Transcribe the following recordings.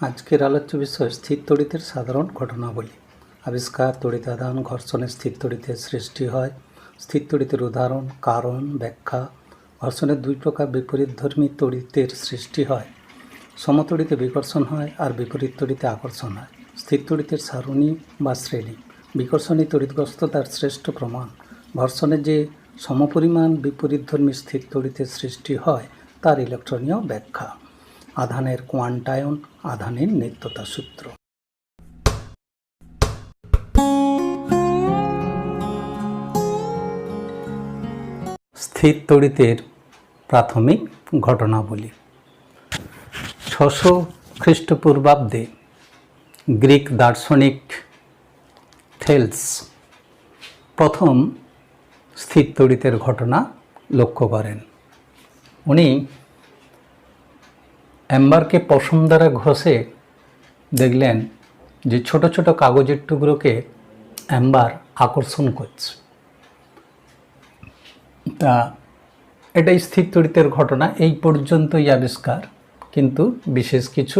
আজকের আলোচ্য বিষয় স্থির তড়িতের সাধারণ ঘটনাবলী। আবিষ্কার, তড়িতাধান, ঘর্ষণে স্থির তড়িতের সৃষ্টি হয়। স্থির তড়িতের উদাহরণ, কারণ, ব্যাখ্যা। ঘর্ষণের দুই প্রকার বিপরীতধর্মী তড়িতের সৃষ্টি হয়। সমতড়িতে বিকর্ষণ হয় আর বিপরীত তড়িতে আকর্ষণ হয়। স্থির তড়িতের সারণী বা শ্রেণী। বিকর্ষণী তড়িৎগ্রস্ততার শ্রেষ্ঠ প্রমাণ। ঘর্ষণে যে সমপরিমাণ বিপরীতধর্মী স্থির তড়িতের সৃষ্টি হয় তার ইলেকট্রনীয় ব্যাখ্যা। আধানের কোয়ান্টায়ন, আধানের নিত্যতা সূত্র। স্থির তড়িতের প্রাথমিক ঘটনাবলী। 600 খ্রিস্টপূর্বাব্দে গ্রিক দার্শনিক থেলস প্রথম স্থির তড়িতের ঘটনা লক্ষ্য করেন। উনি অ্যাম্বারকে পশম দ্বারা ঘষে দেখলেন যে ছোট ছোট কাগজের টুকরোকে অ্যাম্বার আকর্ষণ করছে। তা এটাই স্থির তড়িতের ঘটনা, এই পর্যন্তই আবিষ্কার, কিন্তু বিশেষ কিছু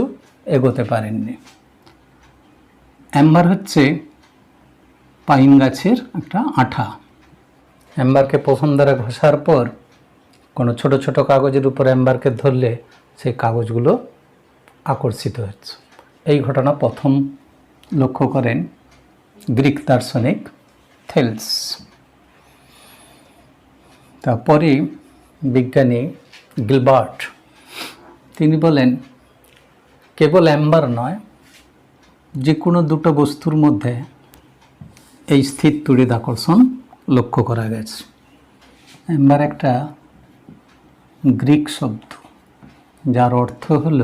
এগোতে পারেননি। অ্যাম্বার হচ্ছে পাইন গাছের একটা আঠা। অ্যাম্বারকে পশম দ্বারা ঘষার পর কোনো ছোট ছোট কাগজের উপর অ্যাম্বারকে ধরলে সেই কাগজগুলো আকর্ষিত হচ্ছে। এই ঘটনা প্রথম লক্ষ্য করেন গ্রিক দার্শনিক থেলস। তারপরে বিজ্ঞানী গিলবার্ট, তিনি বলেন কেবল অ্যাম্বার নয়, যে কোনো দুটো বস্তুর মধ্যে এই স্থির তড়িৎ আকর্ষণ লক্ষ্য করা গেছে। অ্যাম্বার একটা গ্রিক শব্দ যার অর্থ হল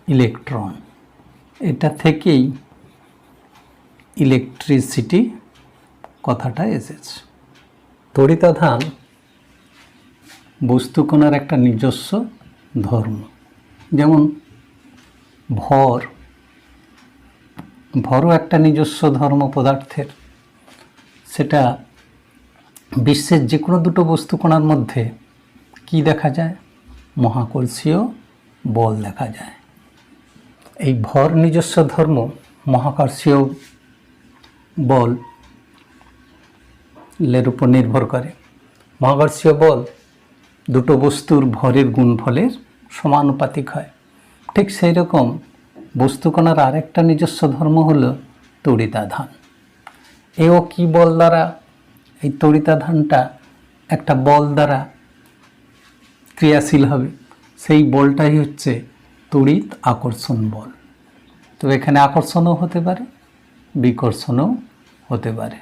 ইলেকট্রন। এটা থেকেই ইলেকট্রিসিটি কথাটা এসেছে। তড়িতাধান বস্তুকণার একটা নিজস্ব ধর্ম। যেমন ভরও একটা নিজস্ব ধর্ম পদার্থের। সেটা বিশ্বের যে কোনো দুটো বস্তুকণার মধ্যে কি দেখা যায়? মহাকর্ষীয় বল দেখা যায়। এই ভর নিজস্ব ধর্ম মহাকর্ষীয় বলের উপর নির্ভর করে। মহাকর্ষীয় বল দুটো বস্তুর ভরের গুণফলের সমানুপাতিক হয়। ঠিক সেই রকম বস্তুকণার আরেকটা নিজস্ব ধর্ম হলো তড়িতাধান। এও কি বল দ্বারা? এই তড়িতাধানটা একটা বল দ্বারা ক্রিয়াশীল হবে। সেই বলটাই হচ্ছে তড়িৎ আকর্ষণ বল। তো এখানে আকর্ষণও হতে পারে, বিকর্ষণও হতে পারে।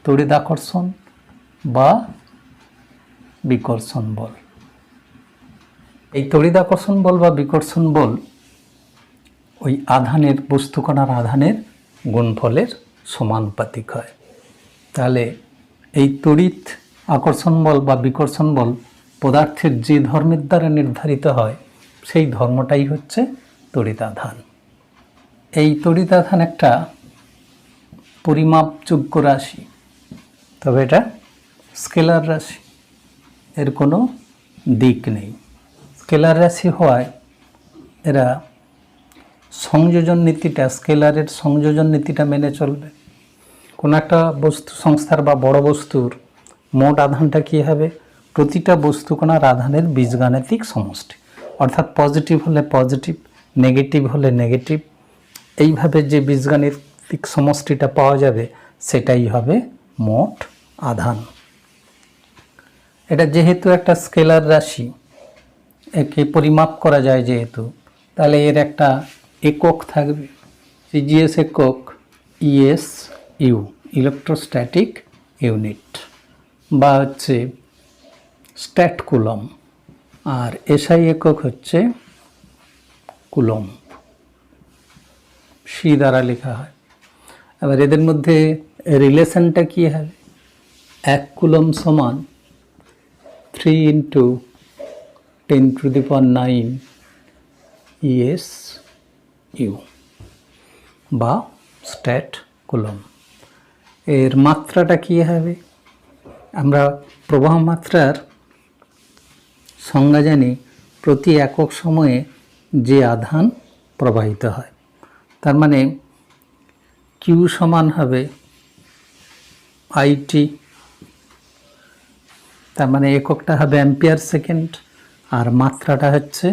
তড়িৎ আকর্ষণ বা বিকর্ষণ বল। এই তড়িৎ আকর্ষণ বল বা বিকর্ষণ বল ওই আধানের, বস্তুকণার আধানের গুণফলের সমানুপাতিক হয়। তাহলে এই তড়িৎ আকর্ষণ বল বা বিকর্ষণ বল পদার্থের যে ধর্মের দ্বারা নির্ধারিত হয় সেই ধর্মটাই হচ্ছে তড়িতাধান। এই তড়িতাধান একটা পরিমাপযোগ্য রাশি, তবে এটা স্কেলার রাশি, এর কোনো দিক নেই। স্কেলার রাশি হওয়ায় এরা সংযোজন নীতিটা, স্কেলারের সংযোজন নীতিটা মেনে চলবে। কোনো একটা বস্তু সংস্থার বা বড় বস্তুর মোট আধানটা কী হবে? প্রতিটা বস্তুকণার আধানের বীজগাণিতিক সমষ্টি, অর্থাৎ পজিটিভ হলে পজিটিভ, নেগেটিভ হলে নেগেটিভ। এইভাবে যে বীজগাণিতিক সমষ্টিটা পাওয়া যাবে সেটাই হবে মোট আধান। এটা যেহেতু একটা স্কেলার রাশি, একে পরিমাপ করা যায় যেহেতু, তাহলে এর একটা একক থাকবে। সিজিএস একক ইএস ইউ, ইলেকট্রোস্ট্যাটিক ইউনিট, বা হচ্ছে স্ট্যাট কুলম, আর এসআই একক হচ্ছে কুলম, সি দ্বারা লেখা হয়। এবার এদের মধ্যে রিলেশনটা কী হবে? 1 কুলম সমান 3 × 10⁹ ইএস ইউ বা স্ট্যাট কুলম। এর মাত্রাটা কী হবে? আমরা প্রবাহ মাত্রার সংজ্ঞা জানি, প্রতি একক সময়ে যে আধান প্রবাহিত হয়। তার মানে কিউ সমান হবে আইটি, তার মানে এককটা হবে অ্যাম্পিয়ার সেকেন্ড, আর মাত্রাটা হচ্ছে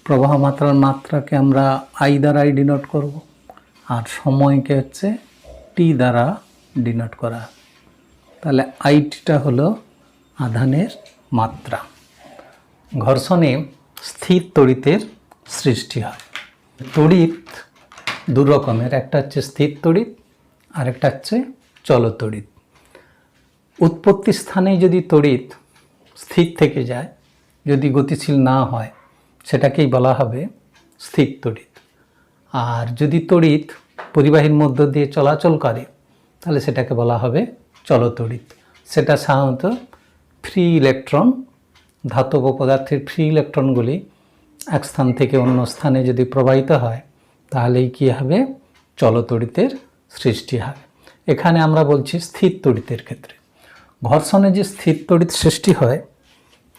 প্রবাহ মাত্রার মাত্রাকে আমরা আই দ্বারা ডিনোট করব, আর সময়কে হচ্ছে টি দ্বারা ডিনোট করা। তাহলে আইটিটা হলো আধানের মাত্রা। ঘর্ষণে স্থির তড়িতের সৃষ্টি হয়। তড়িৎ দু রকমের, একটা হচ্ছে স্থির তড়িৎ আর একটা হচ্ছে চলতড়িৎ। উৎপত্তি স্থানে যদি তড়িৎ স্থির থেকে যায়, যদি গতিশীল না হয়, সেটাকেই বলা হবে স্থির তড়িৎ। আর যদি তড়িৎ পরিবাহীর মধ্য দিয়ে চলাচল করে, তাহলে সেটাকে বলা হবে চলতড়িৎ। সেটা সাধারণত ফ্রি ইলেকট্রন, ধাতব পদার্থের ফ্রি ইলেকট্রনগুলি এক স্থান থেকে অন্য স্থানে যদি প্রবাহিত হয়, তাহলেই কী হবে, চলতড়িতের সৃষ্টি হবে। এখানে আমরা বলছি স্থির তড়িতের ক্ষেত্রে। ঘর্ষণে যে স্থির তড়িৎ সৃষ্টি হয়,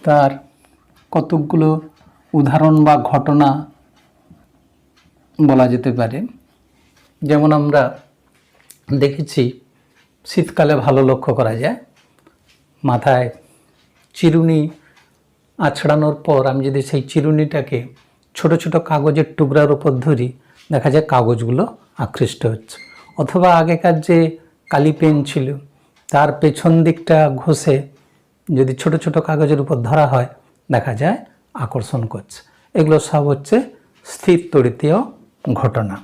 তার কতকগুলো উদাহরণ বা ঘটনা বলা যেতে পারে। যেমন আমরা দেখেছি শীতকালে ভালো লক্ষ্য করা যায়, মাথায় চিরুনি আছড়ানোর পর আমি যদি সেই চিরুনিটাকে ছোট ছোট কাগজের টুকরার উপর ধরি, দেখা যায় কাগজগুলো আকৃষ্ট হচ্ছে। অথবা আগেকার যে কালি পেন ছিল, তার পেছন দিকটা ঘষে যদি ছোট ছোট কাগজের উপর ধরা হয়, দেখা যায় আকর্ষণ করছে। এগুলো সব হচ্ছে স্থির তড়িতীয় ঘটনা।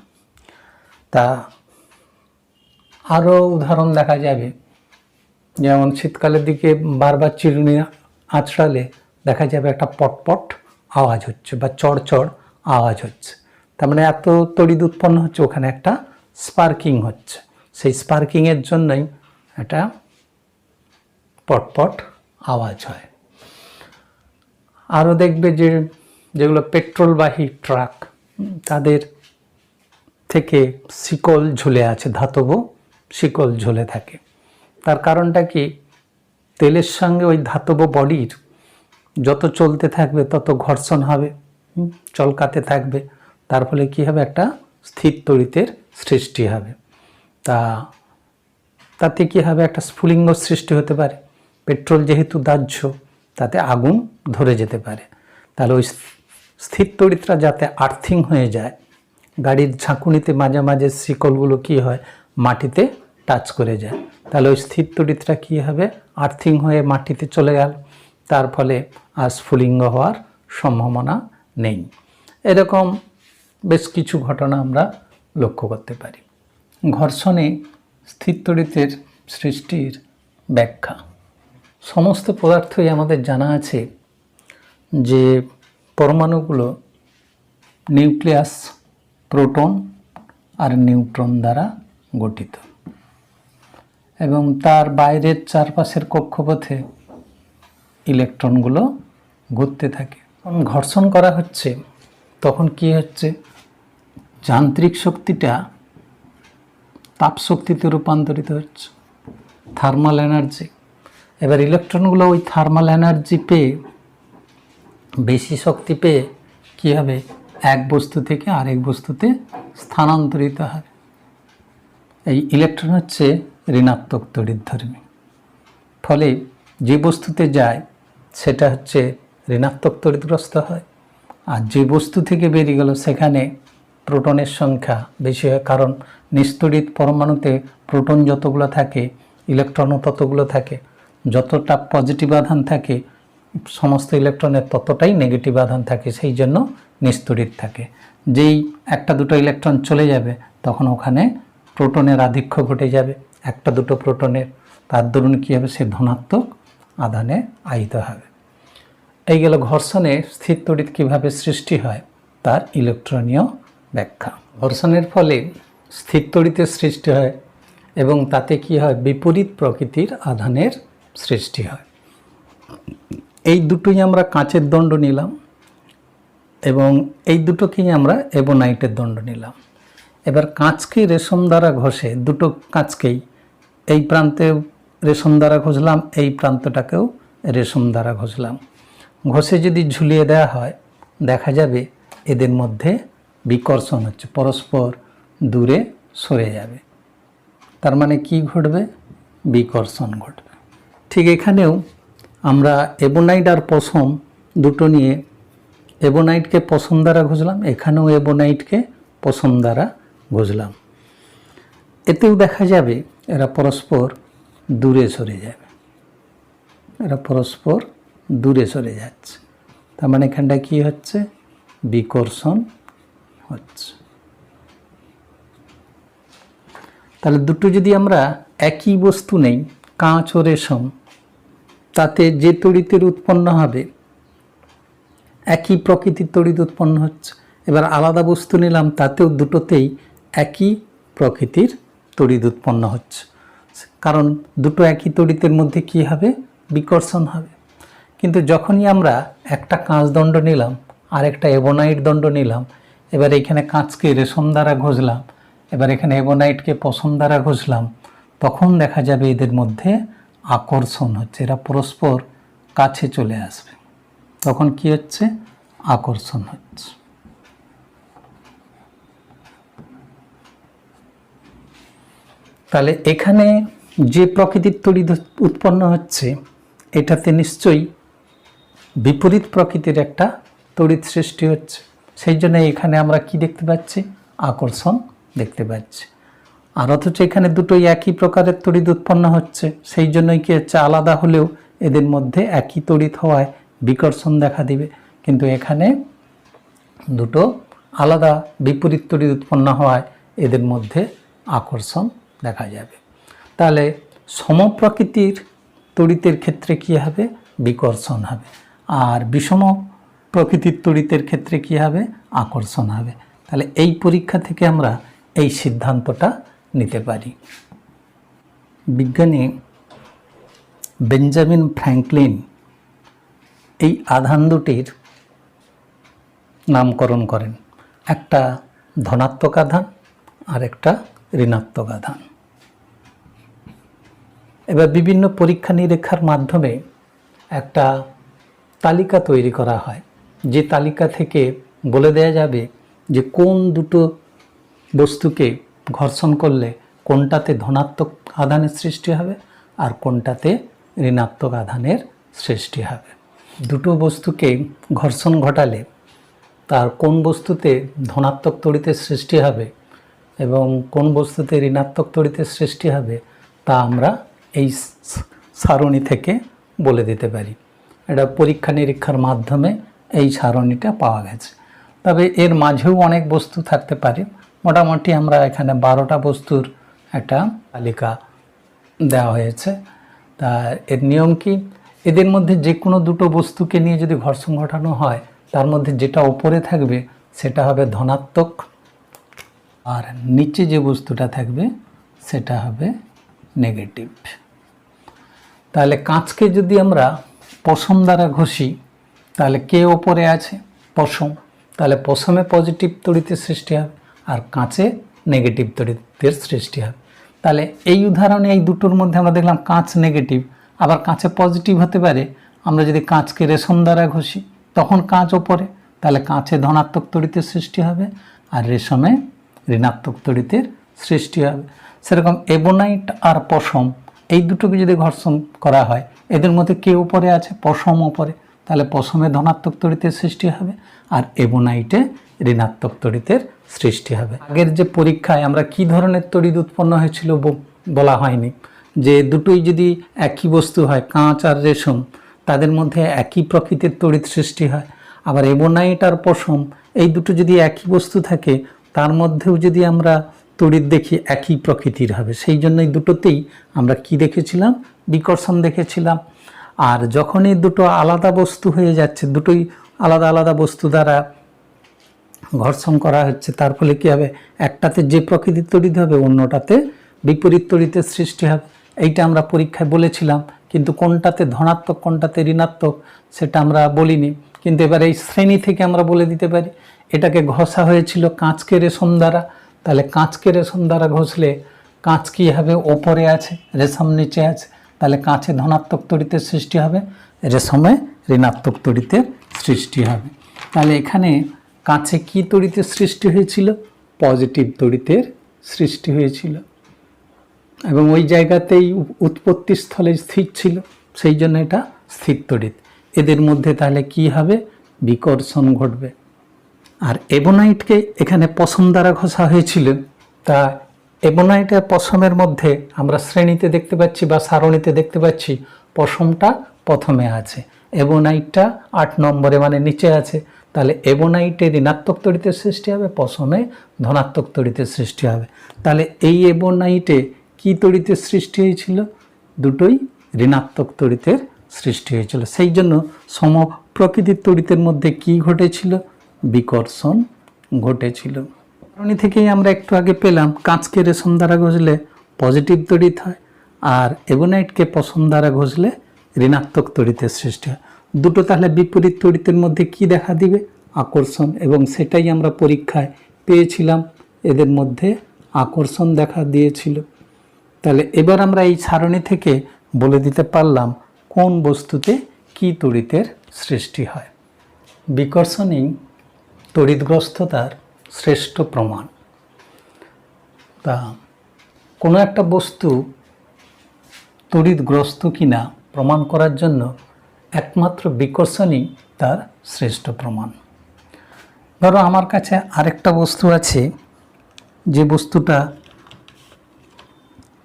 তা আরও উদাহরণ দেখা যাবে, যেমন শীতকালের দিকে বারবার চিরুনি আঁচড়ালে দেখা যাবে একটা পটপট আওয়াজ হচ্ছে বা চড়চড় আওয়াজ হচ্ছে। তার মানে এত তড়িৎ উৎপন্ন হচ্ছে, ওখানে একটা স্পার্কিং হচ্ছে। সেই স্পার্কিংয়ের জন্যই একটা পটপট আওয়াজ হয়। আরও দেখবে যেগুলো পেট্রোলবাহী ট্রাক, তাদের থেকে শিকল ঝুলে আছে, ধাতব শিকল ঝুলে থাকে। তার কারণটা কি, তেলের সঙ্গে ওই ধাতব বডির যত চলতে থাকবে তত ঘর্ষণ হবে, চলকাতে থাকবে। তার ফলে কী হবে, একটা স্থির তড়িতের সৃষ্টি হবে। তাতে কী হবে, একটা স্ফুলিঙ্গ সৃষ্টি হতে পারে। পেট্রোল যেহেতু দাহ্য, তাতে আগুন ধরে যেতে পারে। তাহলে ওই স্থির তড়িৎটা যাতে আর্থিং হয়ে যায়, গাড়ির ঝাঁকুনিতে মাঝে মাঝে শিকলগুলো কী হয়, মাটিতে টাচ করে যায়। তাহলে ওই স্থির তড়িৎটা কী হবে, আর্থিং হয়ে মাটিতে চলে গেল। তার ফলে আর স্ফুলিঙ্গ হওয়ার সম্ভাবনা নেই। এরকম বেশ কিছু ঘটনা আমরা লক্ষ্য করতে পারি। ঘর্ষণে স্থির তড়িতের সৃষ্টির ব্যাখ্যা। সমস্ত পদার্থই আমাদের জানা আছে যে পরমাণুগুলো নিউক্লিয়াস, প্রোটন আর নিউট্রন দ্বারা গঠিত, এবং তার বাইরের চারপাশের কক্ষপথে ইলেকট্রনগুলো ঘুরতে থাকে। ঘর্ষণ করা হচ্ছে, তখন কি হচ্ছে, যান্ত্রিক শক্তিটা তাপ শক্তিতে রূপান্তরিত হচ্ছে, থার্মাল এনার্জি। এবার ইলেকট্রনগুলো ওই থার্মাল এনার্জি পেয়ে, বেশি শক্তি পেয়ে কী হবে, এক বস্তু থেকে আরেক বস্তুতে স্থানান্তরিত হবে। এই ইলেকট্রন হচ্ছে ঋণাত্মক তড়িৎধর্মী। ফলে যে বস্তুতে যায় সেটা হচ্ছে ঋণাত্মক তড়িৎগ্রস্ত হয়, আর যে বস্তু থেকে বেরিয়ে গেল সেখানে প্রোটনের সংখ্যা বেশি হয়। কারণ নিস্তড়িৎ পরমাণুতে প্রোটন যতগুলো থাকে, ইলেকট্রনও ততগুলো থাকে। যতটা পজিটিভ আধান থাকে, সমস্ত ইলেকট্রনের ততটাই নেগেটিভ আধান থাকে, সেই জন্য নিস্তড়িৎ থাকে। যেই একটা দুটো ইলেকট্রন চলে যাবে, তখন ওখানে প্রোটনের আধিক্য ঘটে যাবে, একটা দুটো প্রোটনের। তার দরুন কী হবে, সে ধনাত্মক আধানে আহিত হবে। এই গেল ঘর্ষণে স্থির তড়িৎ কীভাবে সৃষ্টি হয় তার ইলেকট্রনীয় ব্যাখ্যা। ঘর্ষণের ফলে স্থির তড়িতের সৃষ্টি হয় এবং তাতে কি হয়, বিপরীত প্রকৃতির আধানের সৃষ্টি হয়। এই দুটোই আমরা কাঁচের দণ্ড নিলাম এবং এই দুটোকেই আমরা এবনাইটের দণ্ড নিলাম। এবার কাঁচকে রেশম দ্বারা ঘষে, দুটো কাঁচকেই এই প্রান্তে রেশম দ্বারা ঘষলাম, এই প্রান্তটাকেও রেশম দ্বারা ঘষলাম। ঘষে যদি ঝুলিয়ে দেওয়া হয়, দেখা যাবে এদের মধ্যে বিকর্ষণ হচ্ছে, পরস্পর দূরে সরে যাবে। তার মানে কি ঘটবে? বিকর্ষণ ঘটবে। ঠিক এখানেও আমরা এবোনাইট আর পশম দুটো নিয়ে এবোনাইটকে পশম দ্বারা ঘষলাম, এখানেও এবোনাইটকে পশম দ্বারা ঘষলাম। এতেও দেখা যাবে এরা পরস্পর দূরে সরে যাবে, এরা পরস্পর দূরে সরে যাচ্ছে। তার মানে এখানটা কি হচ্ছে? বিকর্ষণ হচ্ছে। তাহলে দুটো যদি আমরা একই বস্তু নেই, কাঁচ ও রেশম, তাতে যে তড়িতের উৎপন্ন হবে একই প্রকৃতির তড়িৎ উৎপন্ন হচ্ছে। এবার আলাদা বস্তু নিলাম, তাতেও দুটোতেই একই প্রকৃতির তড়িৎ উৎপন্ন হচ্ছে, কারণ দুটো একই তড়িতের মধ্যে কি হবে? বিকর্ষণ হবে। কিন্তু যখনই আমরা একটা কাঁচ দণ্ড নিলাম আর একটা এবোনাইট দণ্ড নিলাম, এবার এখানে কাঁচকে রেশম দ্বারা ঘষলাম, এবার এখানে এবোনাইটকে পশম দ্বারা ঘষলাম, তখন দেখা যাবে এদের মধ্যে আকর্ষণ হচ্ছে, এরা পরস্পর কাছে চলে আসবে। তখন কি হচ্ছে? আকর্ষণ হচ্ছে। তাহলে এখানে যে প্রকৃতির তড়িৎ উৎপন্ন হচ্ছে, এটাতে নিশ্চয়ই বিপরীত প্রকৃতির একটা তড়িৎ সৃষ্টি হচ্ছে। সেই জন্য এখানে আমরা কি দেখতে পাচ্ছি? আকর্ষণ দেখতে পাচ্ছি। আর অথচ এখানে দুটোই একই প্রকারের তড়িৎ উৎপন্ন হচ্ছে, সেই জন্যই কি হচ্ছে? আলাদা হলেও এদের মধ্যে একই তড়িৎ হওয়ায় বিকর্ষণ দেখা দিবে। কিন্তু এখানে দুটো আলাদা বিপরীত তড়িৎ উৎপন্ন হওয়ায় এদের মধ্যে আকর্ষণ দেখা যাবে। তাহলে সমপ্রকৃতির তড়িতের ক্ষেত্রে কি হবে? বিকর্ষণ হবে। আর বিষম প্রকৃতির তড়িতের ক্ষেত্রে কি হবে? আকর্ষণ হবে। তাহলে এই পরীক্ষা থেকে আমরা এই সিদ্ধান্তটা নিতে পারি। বিজ্ঞানী বেঞ্জামিন ফ্র্যাঙ্কলিন এই আধান দুটির নামকরণ করেন, একটা ধনাত্মক আধান আর একটা ঋণাত্মক আধান। এবার বিভিন্ন পরীক্ষা নিরীক্ষার মাধ্যমে একটা তালিকা তৈরি করা হয়, যে তালিকা থেকে বলে দেয়া যাবে যে কোন দুটো বস্তুকে ঘর্ষণ করলে কোনটাতে ধনাত্মক আধানের সৃষ্টি হবে আর কোনটাতে ঋণাত্মক আধানের সৃষ্টি হবে। দুটো বস্তুকে ঘর্ষণ ঘটালে তার কোন বস্তুতে ধনাত্মক তড়িতের সৃষ্টি হবে এবং কোন বস্তুতে ঋণাত্মক তড়িতের সৃষ্টি হবে তা আমরা এই সারণী থেকে বলে দিতে পারি। এটা পরীক্ষা নিরীক্ষার মাধ্যমে এই সারণীটা পাওয়া গেছে। তবে এর মাঝেও অনেক বস্তু থাকতে পারে। মোটামুটি আমরা এখানে 12টা বস্তুর একটা তালিকা দেওয়া হয়েছে। তা এর নিয়ম কি? এদের মধ্যে যে কোনো দুটো বস্তুকে নিয়ে যদি ঘর্ষণ ঘটানো হয়, তার মধ্যে যেটা উপরে থাকবে সেটা হবে ধনাত্মক, আর নিচে যে বস্তুটা থাকবে সেটা হবে নেগেটিভ। তাহলে কাঁচকে যদি আমরা পশম দ্বারা ঘষি, তাহলে কে ওপরে আছে? পশম। তাহলে পশমে পজিটিভ তড়িতের সৃষ্টি হবে আর কাঁচে নেগেটিভ তড়িতের সৃষ্টি হবে। তাহলে এই উদাহরণে এই দুটোর মধ্যে আমরা দেখলাম কাঁচ নেগেটিভ, আবার কাঁচে পজিটিভ হতে পারে। আমরা যদি কাঁচকে রেশম দ্বারা ঘষি তখন কাঁচ ওপরে, তাহলে কাঁচে ধনাত্মক তড়িতের সৃষ্টি হবে আর রেশমে ঋণাত্মক তড়িতের সৃষ্টি হবে। সেরকম এবোনাইট আর পশম এই দুটোকে যদি ঘর্ষণ করা হয়, এদের মধ্যে কে উপরে আছে? পশম উপরে, তাহলে পশমে ধনাত্মক তড়িতের সৃষ্টি হবে আর এবোনাইটে ঋণাত্মক তড়িতের সৃষ্টি হবে। আগের যে পরীক্ষায় আমরা কি ধরনের তড়িৎ উৎপন্ন হয়েছিল বলা হয়নি, যে দুটোই যদি একই বস্তু হয়, কাঁচ আর রেশম, তাদের মধ্যে একই প্রকৃতির তড়িৎ সৃষ্টি হয়। আবার এবোনাইট আর পশম এই দুটো যদি একই বস্তু থাকে, তার মধ্যেও যদি আমরা তড়িৎ দেখি একই প্রকৃতির হবে। সেই জন্যই দুটোতেই আমরা কি দেখেছিলাম? বিকর্ষণ দেখেছিলাম। আর যখন এই দুটো আলাদা বস্তু হয়ে যাচ্ছে, দুটোই আলাদা আলাদা বস্তু দ্বারা ঘর্ষণ করা হচ্ছে, তার ফলে কী হবে? একটাতে যে প্রকৃতির তড়িৎ হবে অন্যটাতে বিপরীত তড়িতের সৃষ্টি হবে। এইটা আমরা পরীক্ষায় বলেছিলাম, কিন্তু কোনটাতে ধনাত্মক কোনটাতে ঋণাত্মক সেটা আমরা বলিনি। কিন্তু এবার এই শ্রেণী থেকে আমরা বলে দিতে পারি। এটাকে ঘষা হয়েছিল কাঁচকে রেশম দ্বারা, তাহলে কাঁচকে রেশম দ্বারা ঘষলে কাঁচ কী হবে? ওপরে আছে, রেশম নিচে আছে, তাহলে কাঁচে ধনাত্মক তড়িতের সৃষ্টি হবে, রেশমে ঋণাত্মক তড়িতের সৃষ্টি হবে। তাহলে এখানে কাঁচে কি তড়িতের সৃষ্টি হয়েছিল? পজিটিভ তড়িতের সৃষ্টি হয়েছিল এবং ওই জায়গাতেই উৎপত্তি স্থলে স্থির ছিল, সেই জন্য এটা স্থির তড়িৎ। এদের মধ্যে তাহলে কি হবে? বিকর্ষণ ঘটবে। আর এবনাইটকে এখানে পশম দ্বারা ঘষা হয়েছিল, তা এবনাইটের পশমের মধ্যে আমরা শ্রেণীতে দেখতে পাচ্ছি বা সারণীতে দেখতে পাচ্ছি পশমটা প্রথমে আছে, এবনাইটটা 8 নম্বরে মানে নিচে আছে। তাহলে এবনাইটে ঋণাত্মক তড়িতের সৃষ্টি হবে, পশমে ধনাত্মক তড়িতের সৃষ্টি হবে। তাহলে এই এবনাইটে কি তড়িতের সৃষ্টি হয়েছিল? দুটোই ঋণাত্মক তড়িতের সৃষ্টি হয়েছিল। সেই জন্য সমপ্রকৃতির তড়িতের মধ্যে কি ঘটেছিল? বিকর্ষণ ঘটেছিল। সারণী থেকেই আমরা একটু আগে পেলাম কাঁচকে রেশম দ্বারা ঘষলে পজিটিভ তড়িৎ হয়, আর এবনাইটকে পশম দ্বারা ঘষলে ঋণাত্মক তড়িতের সৃষ্টি হয়। দুটো তাহলে বিপরীত তড়িতের মধ্যে কি দেখা দিবে? আকর্ষণ। এবং সেটাই আমরা পরীক্ষায় পেয়েছিলাম, এদের মধ্যে আকর্ষণ দেখা দিয়েছিল। তাহলে এবার আমরা এই সারণী থেকে বলে দিতে পারলাম কোন বস্তুতে কি তড়িতের সৃষ্টি হয়। বিকর্ষণই তড়িৎগ্রস্ততার শ্রেষ্ঠ প্রমাণ। তা কোনো একটা বস্তু তড়িৎগ্রস্ত কিনা প্রমাণ করার জন্য একমাত্র বিকর্ষণই তার শ্রেষ্ঠ প্রমাণ। ধরো আমার কাছে আরেকটা বস্তু আছে, যে বস্তুটা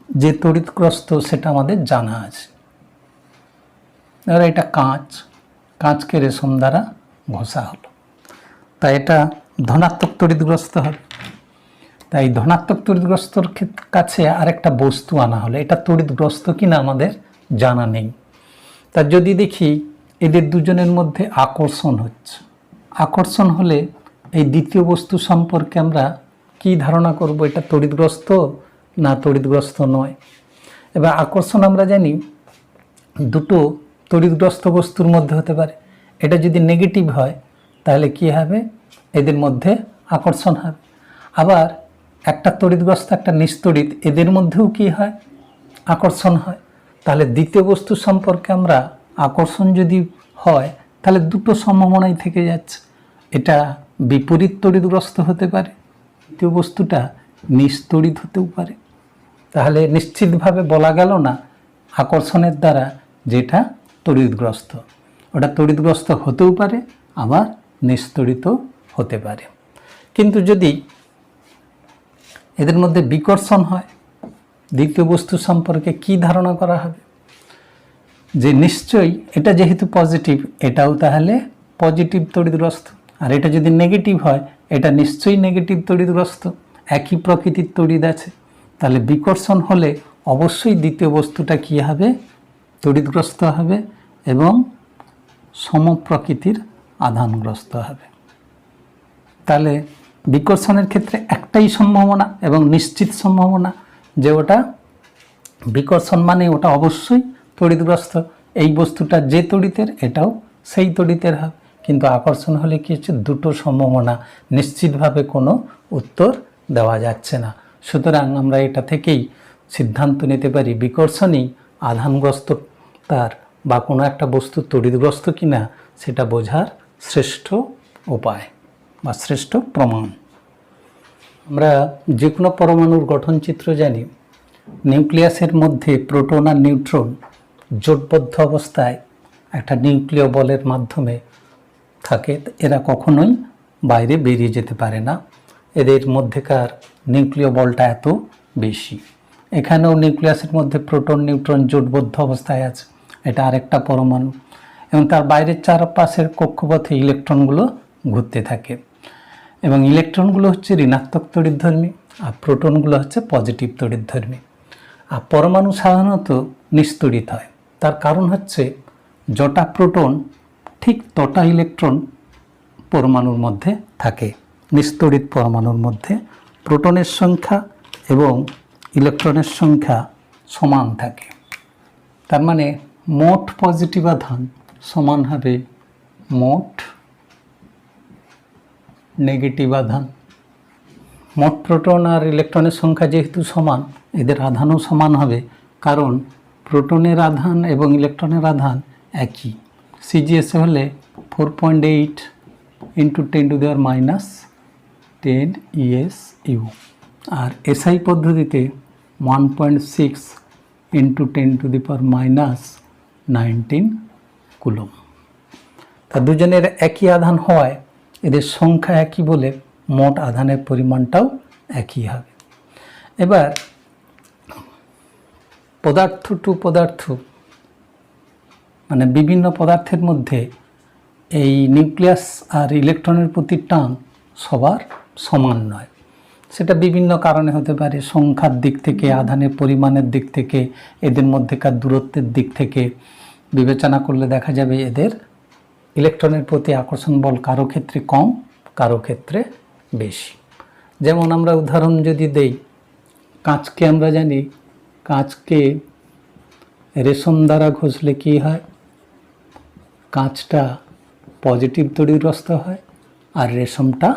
যে তড়িৎগ্রস্ত সেটা আমাদের জানা আছে। ধরো এটা কাঁচ, কাঁচকে রেশম দ্বারা ঘষা হলো, তাই এটা ধনাত্মক তড়িৎগ্রস্ত হবে। তাই ধনাত্মক তড়িৎগ্রস্তর কাছে আরেকটা বস্তু আনা হলে এটা তড়িৎগ্রস্ত কিনা আমাদের জানা নেই। তা যদি দেখি এদের দুজনের মধ্যে আকর্ষণ হচ্ছে, আকর্ষণ হলে এই দ্বিতীয় বস্তু সম্পর্কে আমরা কি ধারণা করব? এটা তড়িৎগ্রস্ত না তড়িৎগ্রস্ত নয়। এবার আকর্ষণ আমরা জানি দুটো তড়িৎগ্রস্ত বস্তুর মধ্যে হতে পারে। এটা যদি নেগেটিভ হয় তাহলে কি হবে? এদের মধ্যে আকর্ষণ হবে। আবার একটা তড়িৎগ্রস্ত একটা নিস্তড়িৎ, এদের মধ্যেও কি হয়? আকর্ষণ হয়। তাহলে দ্বিতীয় বস্তু সম্পর্কে আমরা আকর্ষণ যদি হয় তাহলে দুটো সম্ভাবনাই থেকে যাচ্ছে। এটা বিপরীত তড়িৎগ্রস্ত হতে পারে, দ্বিতীয় বস্তুটা নিস্তড়িৎ হতেও পারে। তাহলে নিশ্চিতভাবে বলা গেল না আকর্ষণের দ্বারা যেটা তড়িৎগ্রস্ত, ওটা তড়িৎগ্রস্ত হতেও পারে আবার নিস্তড়িত হতে পারে। কিন্তু যদি এদের মধ্যে বিকর্ষণ হয়, দ্বিতীয় বস্তু সম্পর্কে কি ধারণা করা হবে? যে নিশ্চয়ই এটা যেহেতু পজিটিভ, এটাও তাহলে পজিটিভ তড়িৎগ্রস্ত, আর এটা যদি নেগেটিভ হয় এটা নিশ্চয়ই নেগেটিভ তড়িৎগ্রস্ত, একই প্রকৃতির তড়িৎ আছে। তাহলে বিকর্ষণ হলে অবশ্যই দ্বিতীয় বস্তুটা কি হবে? তড়িৎগ্রস্ত হবে এবং সমপ্রকৃতির আধানগ্রস্ত হবে। তাহলে বিকর্ষণের ক্ষেত্রে একটাই সম্ভাবনা এবং নিশ্চিত সম্ভাবনা যে ওটা বিকর্ষণ মানে ওটা অবশ্যই তড়িৎগ্রস্ত, এই বস্তুটা যে তড়িতের এটাও সেই তড়িতের হবে। কিন্তু আকর্ষণ হলে কি হচ্ছে? দুটো সম্ভাবনা, নিশ্চিতভাবে কোনো উত্তর দেওয়া যাচ্ছে না। সুতরাং আমরা এটা থেকেই সিদ্ধান্ত নিতে পারি বিকর্ষণই আধানগ্রস্ত তার বা কোনো একটা বস্তু তড়িৎগ্রস্ত কিনা সেটা বোঝার শ্রেষ্ঠ উপায় বা শ্রেষ্ঠ প্রমাণ। আমরা যে কোনো পরমাণুর গঠনচিত্র জানি, নিউক্লিয়াসের মধ্যে প্রোটন আর নিউট্রন জোটবদ্ধ অবস্থায় একটা নিউক্লিয় বলের মাধ্যমে থাকে। এরা কখনোই বাইরে বেরিয়ে যেতে পারে না, এদের মধ্যেকার নিউক্লিয় বলটা এত বেশি। এখানেও নিউক্লিয়াসের মধ্যে প্রোটন নিউট্রন জোটবদ্ধ অবস্থায় আছে, এটা আরেকটা পরমাণু, এবং তার বাইরের চারপাশের কক্ষপথে ইলেকট্রনগুলো ঘুরতে থাকে। এবং ইলেকট্রনগুলো হচ্ছে ঋণাত্মক তড়িৎধর্মী আর প্রোটনগুলো হচ্ছে পজিটিভ তড়িৎধর্মী। আর পরমাণু সাধারণত নিস্তড়িত হয়, তার কারণ হচ্ছে যটা প্রোটন ঠিক তটা ইলেকট্রন পরমাণুর মধ্যে থাকে। নিস্তড়িত পরমাণুর মধ্যে প্রোটনের সংখ্যা এবং ইলেকট্রনের সংখ্যা সমান থাকে। তার মানে মোট পজিটিভ আধান সমান হবে মোট নেগেটিভ আধান। মোট প্রোটন আর ইলেকট্রনের সংখ্যা যেহেতু সমান, এদের আধানও সমান হবে, কারণ প্রোটনের আধান এবং ইলেকট্রনের আধান একই। সিজিএসে হলে 4.8 ইন্টু 10⁻⁻10 ESU, আর এসআই পদ্ধতিতে 1.6 ইন্টু 10⁻⁻19 কুলম। তা দুজনের একই আধান হওয়ায় এদের সংখ্যা একই বলে মোট আধানের পরিমাণটাও একই হবে। এবার পদার্থ টু পদার্থ, মানে বিভিন্ন পদার্থের মধ্যে এই নিউক্লিয়াস আর ইলেকট্রনের প্রতি টান সবার সমান নয়। সেটা বিভিন্ন কারণে হতে পারে, সংখ্যার দিক থেকে, আধানের পরিমাণের দিক থেকে, এদের মধ্যেকার দূরত্বের দিক থেকে বিবেচনা করলে দেখা যাবে এদের ইলেকট্রনের প্রতি আকর্ষণ বল কারো ক্ষেত্রে কম, কারো ক্ষেত্রে বেশি। যেমন আমরা উদাহরণ যদি দেই, কাঁচকে আমরা জানি কাঁচকে রেশম দ্বারা ঘষলে কী হয়, কাঁচটা পজিটিভ তড়িৎগ্রস্ত হয় আর রেশমটা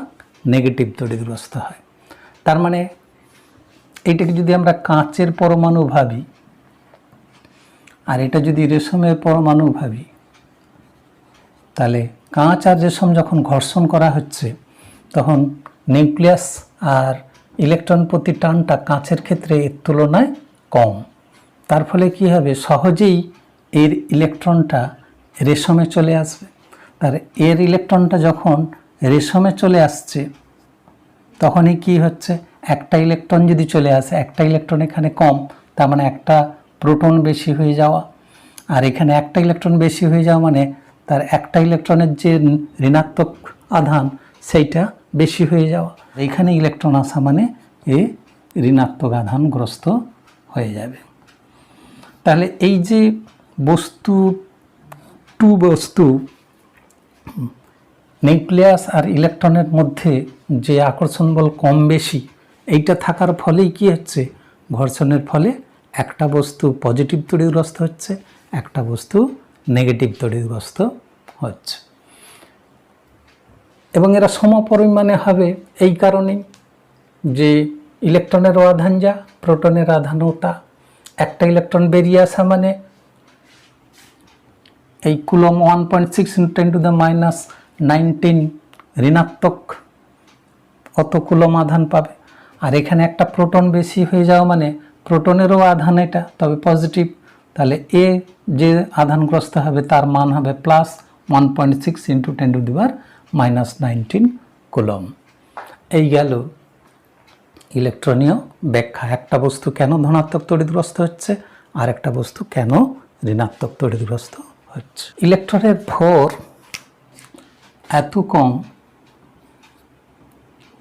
নেগেটিভ তড়িৎগ্রস্ত হয়। তার মানে এইটাকে যদি আমরা কাঁচের পরমাণু ভাবি আর এটা যদি রেশমের পরমাণু ভাবি, তাহলে কাঁচ আর রেশম যখন ঘর্ষণ করা হচ্ছে তখন নিউক্লিয়াস আর ইলেকট্রন প্রতি টানটা কাঁচের ক্ষেত্রে এর তুলনায় কম। তার ফলে কি হবে, সহজেই এর ইলেকট্রনটা রেশমে চলে আসবে। তার এর ইলেকট্রনটা যখন রেশমে চলে আসছে তখনই কি হচ্ছে, একটা ইলেকট্রন যদি চলে আসে, একটা ইলেকট্রন এখানে কম, তার মানে একটা প্রোটন বেশি হয়ে যাওয়া, আর এখানে একটা ইলেকট্রন বেশি হয়ে যাওয়া মানে তার একটা ইলেকট্রনের যে ঋণাত্মক আধান সেইটা বেশি হয়ে যাওয়া। এইখানে ইলেকট্রন আসা মানে এ ঋণাত্মক আধানগ্রস্ত হয়ে যাবে। তাহলে এই যে বস্তু টু বস্তু নিউক্লিয়াস আর ইলেকট্রনের মধ্যে যে আকর্ষণ বল কম বেশি, এইটা থাকার ফলেই কি হচ্ছে, ঘর্ষণের ফলে একটা বস্তু পজিটিভ তড়িৎগ্রস্ত হচ্ছে, একটা বস্তু নেগেটিভ তড়িৎগ্রস্ত হচ্ছে। এবং এরা সমপরিমাণে হবে এই কারণেই যে ইলেকট্রনেরও আধান যা, প্রোটনের আধানও তা। একটা ইলেকট্রন বেরিয়ে আসা মানে এই কুলম 1.6 × 10⁻⁹ ঋণাত্মক কত কুলম আধান পাবে, আর এখানে একটা প্রোটন বেশি হয়ে যাওয়া মানে প্রোটনেরও আধান এটা, তবে পজিটিভ। তাহলে এ যে আধানগ্রস্ত হবে তার মান হবে প্লাস 1.6 × 10⁻⁻19 কুলম। এই গেল ইলেকট্রনীয় ব্যাখ্যা, একটা বস্তু কেন ধনাত্মক তড়িৎগ্রস্ত হচ্ছে আর একটা বস্তু কেন ঋণাত্মক তড়িৎগ্রস্ত হচ্ছে। ইলেকট্রনের ভর এত কম,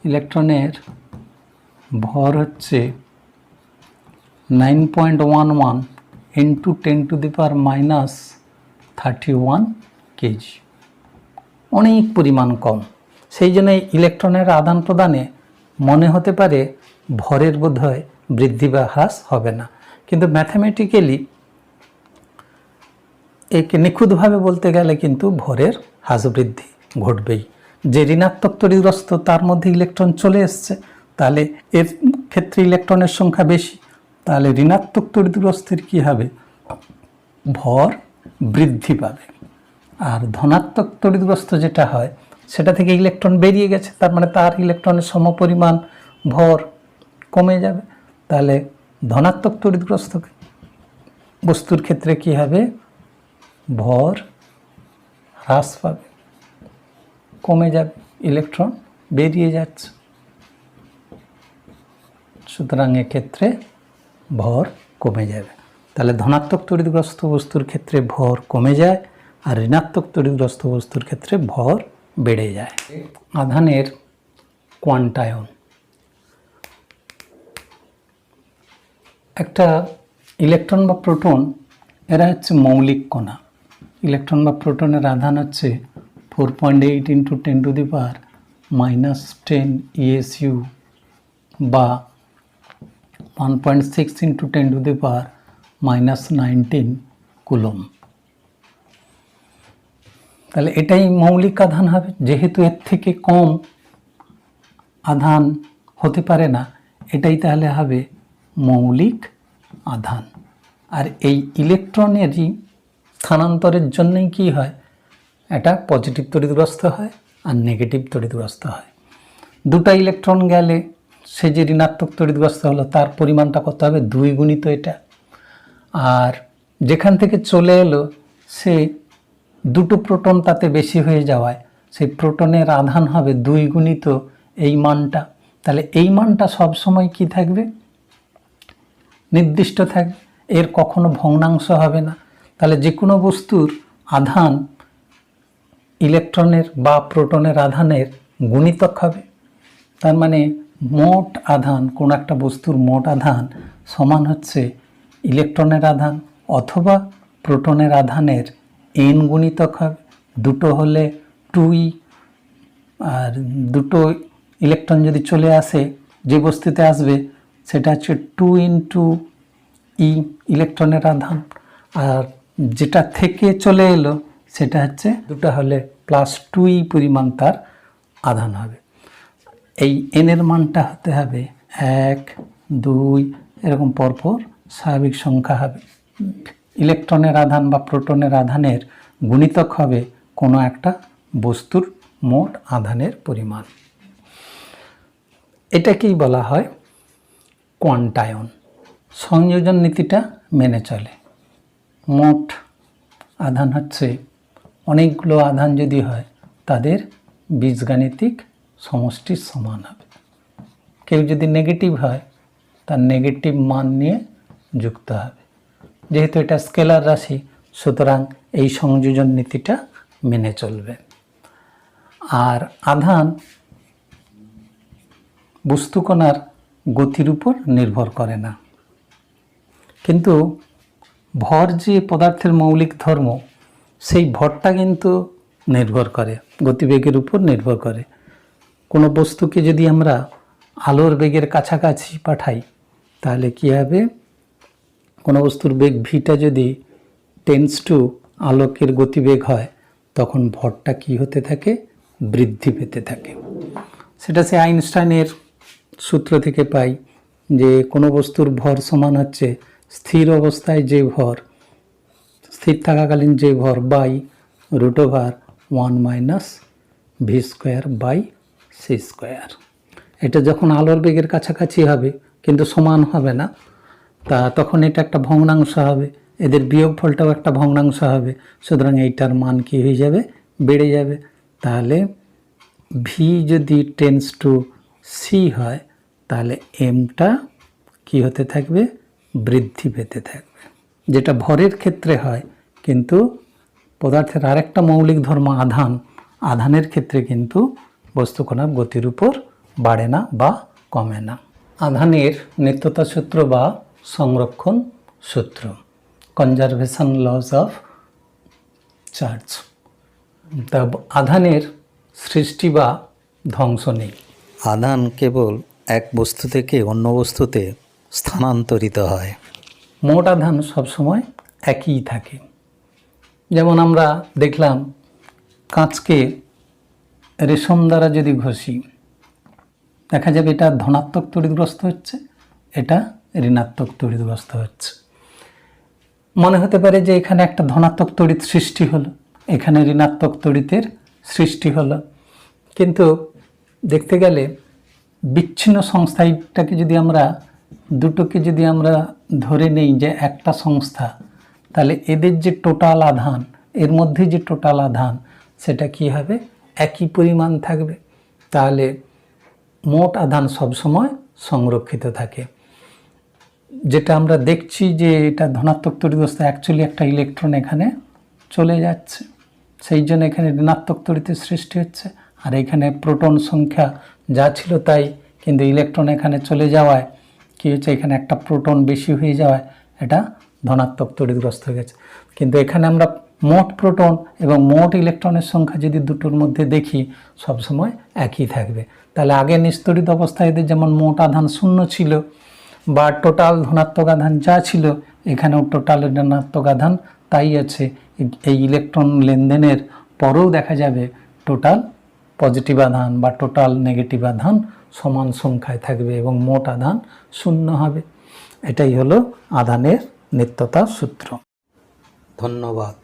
ইলেকট্রনের ভর হচ্ছে 9.11 × 10⁻31 কেজি, অনেক পরিমাণ কম। সেই জন্য ইলেকট্রনের আদান প্রদানে মনে হতে পারে ভরের বোধহয় বৃদ্ধি বা হ্রাস হবে না, কিন্তু ম্যাথামেটিক্যালি একে নিখুঁতভাবে বলতে গেলে কিন্তু ভরের হ্রাস বৃদ্ধি ঘটবেই। যে ঋণাত্মক তড়িৎগ্রস্ত তার মধ্যে ইলেকট্রন চলে এসছে, তাহলে এর ক্ষেত্রে ইলেকট্রনের সংখ্যা বেশি, তাহলে ঋণাত্মক তড়িৎগ্রস্তের কী হবে, ভর বৃদ্ধি পাবে। আর ধনাত্মক তড়িৎগ্রস্ত যেটা হয় সেটা থেকে ইলেকট্রন বেরিয়ে গেছে, তার মানে তার ইলেকট্রনের সমপরিমাণ ভর কমে যাবে। তাহলে ধনাত্মক তড়িৎগ্রস্ত বস্তুর ক্ষেত্রে কী হবে, ভর হ্রাস পাবে, কমে যাবে, ইলেকট্রন বেরিয়ে যাচ্ছে। সুতরাং এক্ষেত্রে ভর কমে যাবে। তাহলে ধনাত্মক তড়িৎগ্রস্ত বস্তুর ক্ষেত্রে ভর কমে যায় আর ঋণাত্মক তড়িৎগ্রস্ত বস্তুর ক্ষেত্রে ভর বেড়ে যায়। আধানের কোয়ান্টায়ন, একটা ইলেকট্রন বা প্রোটন এরা হচ্ছে মৌলিক কণা। ইলেকট্রন বা প্রোটনের আধান হচ্ছে 4.8 × 10⁻⁻10 ESU বা 1.6 × 10⁻⁻19 কুলম। তাহলে এটাই মৌলিক আধান হবে। যেহেতু এর থেকে কম আধান হতে পারে না, এটাই তাহলে হবে মৌলিক আধান। আর এই ইলেকট্রনেরই স্থানান্তরের জন্যই কি হয়, এটা পজিটিভ তড়িৎগ্রস্ত হয় আর নেগেটিভ তড়িৎগ্রস্ত হয়। দুটো ইলেকট্রন গেলে সে যে ঋণাত্মক তড়িৎগ্রস্ত হলো তার পরিমাণটা কত হবে, 2 গুণিত এটা। আর যেখান থেকে চলে এলো সে দুটো প্রোটন তাতে বেশি হয়ে যাওয়ায় সেই প্রোটনের আধান হবে 2 গুণিত এই মানটা। তাহলে এই মানটা সবসময় কি থাকবে, নির্দিষ্ট থাকবে, এর কখনো ভগ্নাংশ হবে না। তাহলে যে কোনো বস্তুর আধান ইলেকট্রনের বা প্রোটনের আধানের গুণিতক হবে। তার মানে মোট আধান, কোনো একটা বস্তুর মোট আধান সমান হচ্ছে ইলেকট্রনের আধান অথবা প্রোটনের আধানের n গুণিতক হবে। দুটো হলে 2e, আর দুটো ইলেকট্রন যদি চলে আসে যে বস্তুতে আসবে সেটা হচ্ছে 2 ইন্টু ই ইলেকট্রনের আধান, আর যেটা থেকে চলে এলো সেটা হচ্ছে দুটো হলে প্লাস 2e পরিমাণ তার আধান হবে। এই এনের মানটা হতে হবে 1, 2 এরকম পরপর স্বাভাবিক সংখ্যা হবে। ইলেকট্রনের আধান বা প্রোটনের আধানের গুণিতক হবে কোনো একটা বস্তুর মোট আধানের পরিমাণ। এটাকেই বলা হয় কোয়ান্টায়ন। সংযোজন নীতিটা মেনে চলে। মোট আধান হচ্ছে অনেকগুলো আধান যদি হয় তাদের বীজগাণিতিক সমষ্টির সমান হবে। কেউ যদি নেগেটিভ হয় তার নেগেটিভ মান নিয়ে যুক্ত হবে। যেহেতু এটা স্কেলার রাশি সুতরাং এই সংযোজন নীতিটা মেনে চলবে। আর আধান বস্তুকণার গতির উপর নির্ভর করে না, কিন্তু ভর যে পদার্থের মৌলিক ধর্ম সেই ভরটা কিন্তু নির্ভর করে, গতিবেগের উপর নির্ভর করে। কোনো বস্তুকে যদি আমরা আলোর বেগের কাছাকাছি পাঠাই তাহলে কী হবে, কোনো বস্তুর বেগ ভিটা যদি টেন্স টু আলোকের গতিবেগ হয় তখন ভরটা কি হতে থাকে, বৃদ্ধি পেতে থাকে। সেটা সে আইনস্টাইনের সূত্র থেকে পাই যে কোনো বস্তুর ভর সমান হচ্ছে স্থির অবস্থায় যে ভর, স্থির থাকাকালীন যে ভর by √1 minus V square by C square. এটা যখন আলোর বেগের কাছাকাছি হবে কিন্তু সমান হবে না, তা তখন এটা একটা ভগ্নাংশ হবে, এদের বিয়োগফলটাও একটা ভগ্নাংশ হবে। সুতরাং এইটার মান কি হয়ে যাবে, বেড়ে যাবে। তাহলে ভি যদি টেন্স টু সি হয় তাহলে এমটা কি হতে থাকবে, বৃদ্ধি পেতে থাকবে। যেটা ভরের ক্ষেত্রে হয়, কিন্তু পদার্থের আরেকটা মৌলিক ধর্ম আধান, আধানের ক্ষেত্রে কিন্তু বস্তুকণার গতির উপর বাড়ে না বা কমে না। আধানের নিত্যতা সূত্র বা সংরক্ষণ সূত্র, কনজারভেশন লজ অফ চার্জ। তা আধানের সৃষ্টি বা ধ্বংস নেই। আধান কেবল এক বস্তু থেকে অন্য বস্তুতে স্থানান্তরিত হয়। মোট আধান সবসময় একই থাকে। যেমন আমরা দেখলাম কাঁচকে রেশম দ্বারা যদি ঘষি দেখা যাবে এটা ধনাত্মক তড়িৎগ্রস্ত হচ্ছে, এটা ঋণাত্মক তড়িৎগ্রস্ত হচ্ছে। মনে হতে পারে যে এখানে একটা ধনাত্মক তড়িৎ সৃষ্টি হলো, এখানে ঋণাত্মক তড়িতের সৃষ্টি হলো, কিন্তু দেখতে গেলে বিচ্ছিন্ন সংস্থাটাকে যদি আমরা দুটোকে যদি আমরা ধরে নেই যে একটা সংস্থা, তাহলে এদের যে টোটাল আধান, এর মধ্যে যে টোটাল আধান সেটা কি হবে, একই পরিমাণ থাকবে। তাহলে মোট আধান সবসময় সংরক্ষিত থাকে। যেটা আমরা দেখছি যে এটা ধনাত্মক তড়িৎগ্রস্ত, অ্যাকচুয়ালি একটা ইলেকট্রন এখানে চলে যাচ্ছে, সেই জন্য এখানে ঋণাত্মক তড়িতের সৃষ্টি হচ্ছে। আর এখানে প্রোটন সংখ্যা যা ছিল তাই, কিন্তু ইলেকট্রন এখানে চলে যাওয়ায় কী হচ্ছে, এখানে একটা প্রোটন বেশি হয়ে যাওয়ায় এটা ধনাত্মক তড়িৎগ্রস্ত হয়ে গেছে। কিন্তু এখানে আমরা মোট প্রোটন এবং মোট ইলেকট্রনের সংখ্যা যদি দুটোর মধ্যে দেখি সবসময় একই থাকবে। তাহলে আগে নিস্তড়িত অবস্থায় এদের যেমন মোট আধান 0 ছিল বা টোটাল ধনাত্মক আধান যা ছিল, এখানেও টোটাল ঋণাত্মক আধান তাই আছে। এই ইলেকট্রন লেনদেনের পরেও দেখা যাবে টোটাল পজিটিভ আধান বা টোটাল নেগেটিভ আধান সমান সংখ্যায় থাকবে এবং মোট আধান 0 হবে। এটাই হলো আধানের নিত্যতা সূত্র। ধন্যবাদ।